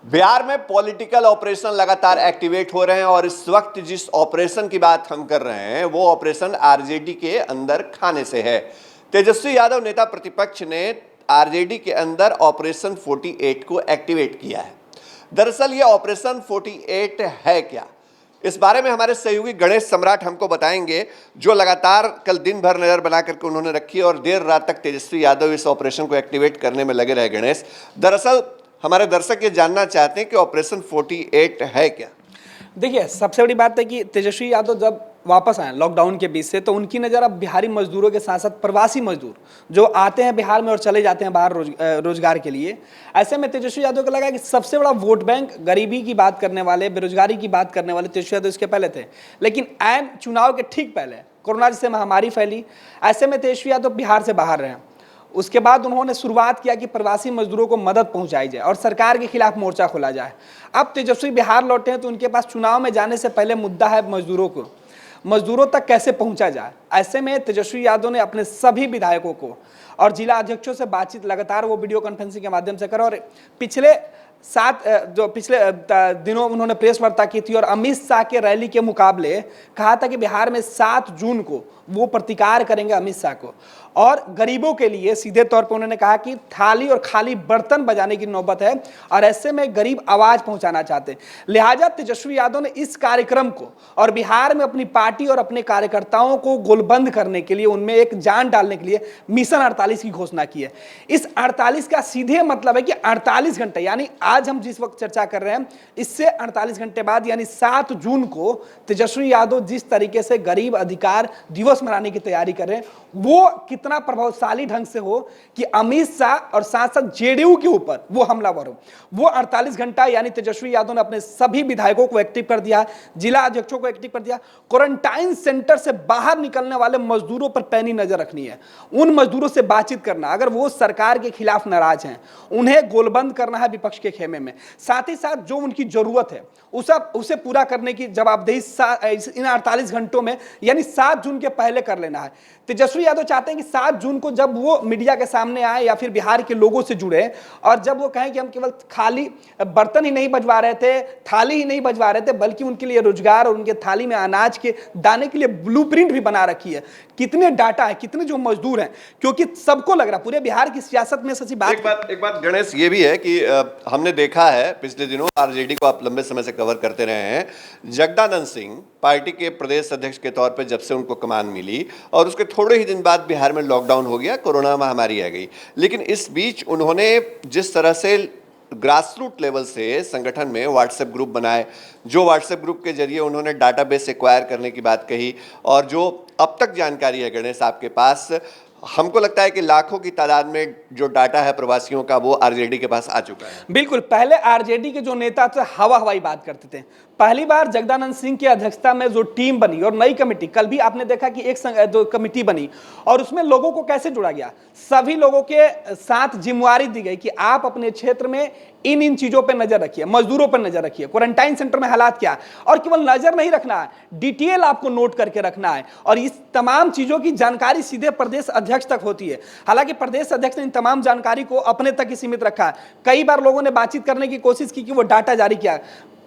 बिहार में political operation लगातार activate हो रहे हैं और इस वक्त जिस ऑपरेशन की बात हम कर रहे हैं वो ऑपरेशन आरजेडी के अंदर खाने से है। तेजस्वी यादव नेता प्रतिपक्ष ने आरजेडी के अंदर ऑपरेशन 48 को एक्टिवेट किया है। दरअसल ये ऑपरेशन 48 है क्या, इस बारे में हमारे सहयोगी गणेश सम्राट हमको बताएंगे, जो लगातार कल दिन भर नजर बना करके उन्होंने रखी और देर रात तक तेजस्वी यादव इस ऑपरेशन को एक्टिवेट करने में लगे रहे। गणेश, दरअसल हमारे दर्शक ये जानना चाहते हैं कि ऑपरेशन 48 है क्या। देखिए, सबसे बड़ी बात है कि तेजस्वी यादव जब वापस आए लॉकडाउन के बीच से, तो उनकी नज़र अब बिहारी मजदूरों के साथ साथ प्रवासी मजदूर जो आते हैं बिहार में और चले जाते हैं बाहर रोजगार के लिए। ऐसे में तेजस्वी यादव को लगा कि सबसे बड़ा वोट बैंक गरीबी की बात करने वाले, बेरोजगारी की बात करने वाले तेजस्वी यादव इसके पहले थे, लेकिन ऐन चुनाव के ठीक पहले कोरोना जैसे महामारी फैली। ऐसे में तेजस्वी यादव बिहार से बाहर रहे। उसके बाद उन्होंने शुरुआत किया कि प्रवासी मजदूरों को मदद पहुंचाई जाए और सरकार के खिलाफ मोर्चा खोला जाए। अब तेजस्वी बिहार लौटे हैं तो उनके पास चुनाव में जाने से पहले मुद्दा है मजदूरों तक कैसे पहुंचा जाए। ऐसे में तेजस्वी यादव ने अपने सभी विधायकों को और जिला अध्यक्षों से बातचीत लगातार वो वीडियो कॉन्फ्रेंसिंग के माध्यम से करा और पिछले दिनों उन्होंने प्रेस वार्ता की थी और अमित शाह के रैली के मुकाबले कहा था कि बिहार में 7 जून को वो प्रतिकार करेंगे अमित शाह को। और गरीबों के लिए सीधे तौर पर उन्होंने कहा कि थाली और खाली बर्तन बजाने की नौबत है और ऐसे में गरीब आवाज पहुंचाना चाहते हैं। लिहाजा तेजस्वी यादव ने इस कार्यक्रम को और बिहार में अपनी पार्टी और अपने कार्यकर्ताओं को गोलबंद करने के लिए, उनमें एक जान डालने के लिए मिशन 48 की घोषणा की है। इस 48 का सीधे मतलब है कि 48 घंटे, यानी आज हम जिस वक्त चर्चा कर रहे हैं इससे 48 घंटे बाद यानी 7 जून को तेजस्वी यादव जिस तरीके से गरीब अधिकार दिवस मनाने की तैयारी कर रहे हैं वो कितना प्रभावशाली ढंग से हो कि अमित शाह और साथ साथ जेडीयू के ऊपर वो हमलावर हो। वो 48 घंटा यानी तेजस्वी यादव ने अपने सभी विधायकों को एक्टिव कर दिया, जिला अध्यक्षों को एक्टिव कर दिया। क्वारंटाइन सेंटर से बाहर निकलने वाले मजदूरों पर पैनी नजर रखनी है, उन मजदूरों से बातचीत करना, अगर वो सरकार के खिलाफ नाराज हैं उन्हें गोलबंद करना है विपक्ष के खेमे में। साथ ही साथ जो उनकी जरूरत है उसे पूरा करने की जवाबदेही इन 48 घंटों में यानी 7 जून के पहले कर लेना है। तेजस्वी यादव चाहते हैं कि 7 जून को जब वो मीडिया के सामने आए या फिर बिहार के लोगों से जुड़े और जब वो कहें कि हम केवल खाली बर्तन ही नहीं बजवा रहे थे, थाली ही नहीं बजवा रहे थे, बल्कि उनके लिए रोजगार और उनके थाली में अनाज के दाने के लिए ब्लूप्रिंट भी बना रखी है, कितने डाटा है, कितने जो मजदूर हैं, क्योंकि सबको लग रहा पूरे बिहार की सियासत में सच्ची बात एक बात गणेश ये भी है कि हमने देखा है पिछले दिनों आरजेडी को आप लंबे समय से कवर करते रहे हैं। जगदानंद सिंह पार्टी के प्रदेश अध्यक्ष के तौर पर जब से उनको कमान मिली और उसके थोड़े ही दिन बाद बिहार में लॉकडाउन हो गया, कोरोना महामारी आ गई, लेकिन इस बीच उन्होंने जिस तरह से ग्रासरूट लेवल से संगठन में व्हाट्सएप ग्रुप बनाए, जो व्हाट्सएप ग्रुप के जरिए उन्होंने डाटाबेस एक्वायर करने की बात कही और जो अब तक जानकारी है गणेश आपके पास, हमको लगता है कि लाखों की तादाद में जो डाटा है प्रवासियों का वो आरजेडी के पास आ चुका है। बिल्कुल, पहले आरजेडी के जो नेता थे हवाई बात करते थे। पहली बार जगदानंद सिंह की अध्यक्षता में जो टीम बनी और नई कमेटी, कल भी आपने देखा कि जो कमेटी बनी और उसमें लोगों को कैसे जोड़ा गया, सभी लोगों के साथ जिम्मेवारी दी गई कि आप अपने क्षेत्र में इन चीजों पर नजर रखिए, मजदूरों पर नजर रखिए, क्वारंटाइन सेंटर में हालात क्या है, और केवल नजर नहीं रखना है, डिटेल आपको नोट करके रखना है और इस तमाम चीजों की जानकारी सीधे प्रदेश अध्यक्ष तक होती है। हालांकि प्रदेश अध्यक्ष ने इन तमाम जानकारी को अपने तक ही सीमित रखा है। कई बार लोगों ने बातचीत करने की कोशिश की कि वो डाटा जारी किया,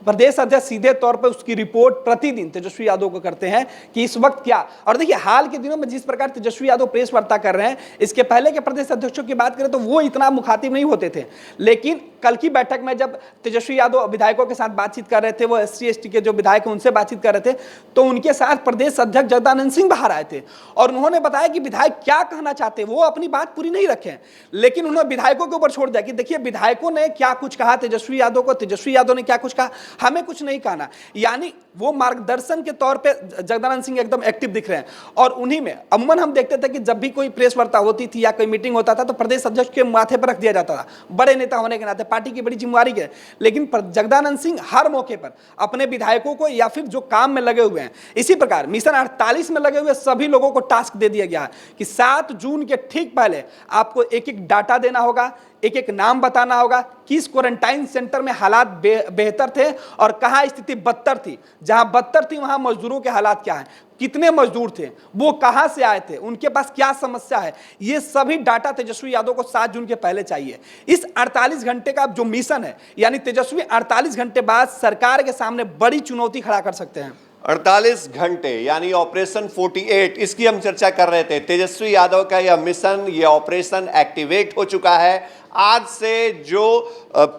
प्रदेश अध्यक्ष सीधे तौर पर उसकी रिपोर्ट प्रतिदिन तेजस्वी यादव को करते हैं कि इस वक्त क्या। और देखिए, हाल के दिनों में जिस प्रकार तेजस्वी यादव प्रेस वार्ता कर रहे हैं, इसके पहले के प्रदेश अध्यक्षों की बात करें तो वो इतना मुखातिब नहीं होते थे, लेकिन कल की बैठक में जब तेजस्वी यादव विधायकों के साथ बातचीत कर रहे थे, वो SC/ST के जो विधायक हैं उनसे बातचीत कर रहे थे, तो उनके साथ प्रदेश अध्यक्ष जगदानंद सिंह बाहर आए थे और उन्होंने बताया कि विधायक क्या कहना चाहते हैं, वो अपनी बात पूरी नहीं रखे, लेकिन उन्होंने विधायकों के ऊपर छोड़ दिया कि देखिए विधायकों ने क्या कुछ कहा तेजस्वी यादव को, तेजस्वी यादव ने क्या कुछ कहा, हमें कुछ नहीं कहना। यानी वो मार्गदर्शन के तौर पे जगदानंद सिंह एकदम एक्टिव दिख रहे हैं और उन्हीं में अमूमन हम देखते थे कि जब भी कोई प्रेस वार्ता होती थी या कोई मीटिंग होता था तो प्रदेश अध्यक्ष के माथे पर रख दिया जाता था, बड़े नेता होने के नाते पार्टी की बड़ी जिम्मेवारी है। लेकिन जगदानंद सिंह हर मौके पर अपने विधायकों को या फिर जो काम में लगे हुए हैं, इसी प्रकार मिशन 48 में लगे हुए सभी लोगों को टास्क दे दिया गया है कि 7 जून के ठीक पहले आपको एक एक डाटा देना होगा, एक एक नाम बताना होगा, किस क्वारंटाइन सेंटर में हालात बेहतर थे और कहां स्थिति बदतर थी, जहां बदतर थी वहां मजदूरों के हालात क्या हैं, कितने मजदूर थे, वो कहां से आए थे, उनके पास क्या समस्या है, ये सभी डाटा तेजस्वी यादव को 7 जून के पहले चाहिए। इस 48 घंटे का जो मिशन है, यानी तेजस्वी 48 घंटे बाद सरकार के सामने बड़ी चुनौती खड़ा कर सकते हैं। 48 घंटे यानी ऑपरेशन 48, इसकी हम चर्चा कर रहे थे। तेजस्वी यादव का यह मिशन, यह ऑपरेशन एक्टिवेट हो चुका है। आज से जो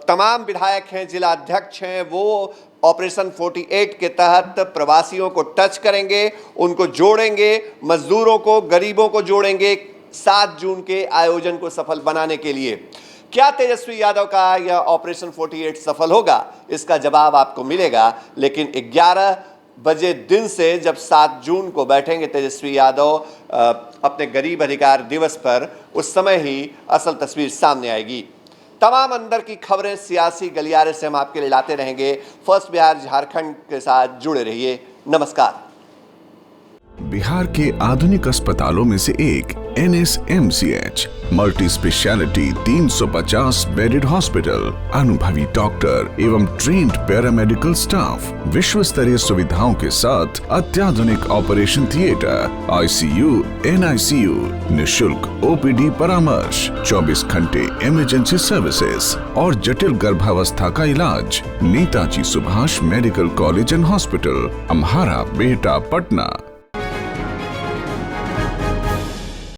तमाम विधायक हैं, जिला अध्यक्ष हैं, वो ऑपरेशन 48 के तहत प्रवासियों को टच करेंगे, उनको जोड़ेंगे, मजदूरों को, गरीबों को जोड़ेंगे 7 जून के आयोजन को सफल बनाने के लिए। क्या तेजस्वी यादव का यह ऑपरेशन 48 सफल होगा? इसका जवाब आपको मिलेगा, लेकिन 11 बजे दिन से जब 7 जून को बैठेंगे तेजस्वी यादव अपने गरीब अधिकार दिवस पर, उस समय ही असल तस्वीर सामने आएगी। तमाम अंदर की खबरें सियासी गलियारे से हम आपके लिए लाते रहेंगे। फर्स्ट बिहार झारखंड के साथ जुड़े रहिए। नमस्कार। बिहार के आधुनिक अस्पतालों में से एक NSMCH multi speciality 350 bedded hospital, अनुभवी डॉक्टर एवं ट्रेन्ड पैरामेडिकल स्टाफ, विश्व स्तरीय सुविधाओं के साथ अत्याधुनिक ऑपरेशन थिएटर, ICU, NICU, निशुल्क OPD परामर्श, 24 घंटे इमरजेंसी सर्विसेज और जटिल गर्भावस्था का इलाज। Netaji Subhash medical college and hospital, Amhara, Bihta, Patna.